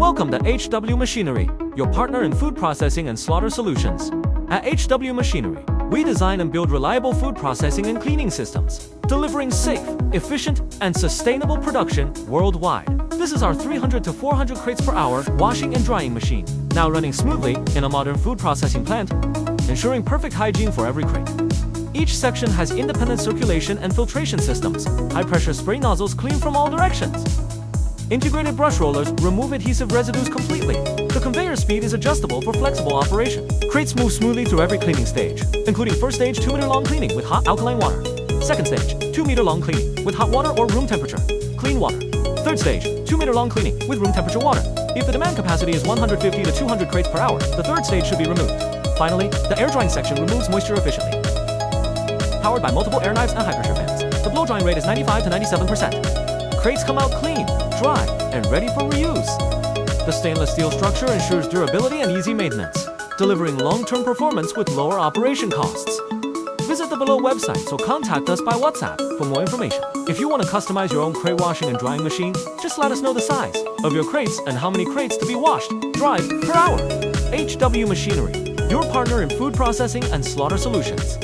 Welcome to HW Machinery, your partner in food processing and slaughter solutions. At HW Machinery, we design and build reliable food processing and cleaning systems, delivering safe, efficient, and sustainable production worldwide. This is our 300 to 400 crates per hour washing and drying machine, now running smoothly in a modern food processing plant, ensuring perfect hygiene for every crate. Each section has independent circulation and filtration systems. High-pressure spray nozzles clean from all directions. Integrated brush rollers remove adhesive residues completely. The conveyor speed is adjustable for flexible operation. Crates move smoothly through every cleaning stage, including first stage 2-meter long cleaning with hot alkaline water. Second stage, 2-meter long cleaning with hot water or room temperature, clean water. Third stage, 2-meter long cleaning with room temperature water. If the demand capacity is 150 to 200 crates per hour, the third stage should be removed. Finally, the air drying section removes moisture efficiently. Powered by multiple air knives and high-pressure fans, the blow drying rate is 95 to 97%. Crates come out clean, dry, and ready for reuse. The stainless steel structure ensures durability and easy maintenance, delivering long-term performance with lower operation costs. Visit the below website or contact us by WhatsApp for more information. If you want to customize your own crate washing and drying machine, just let us know the size of your crates and how many crates to be washed, dried per hour. HW Machinery, your partner in food processing and slaughter solutions.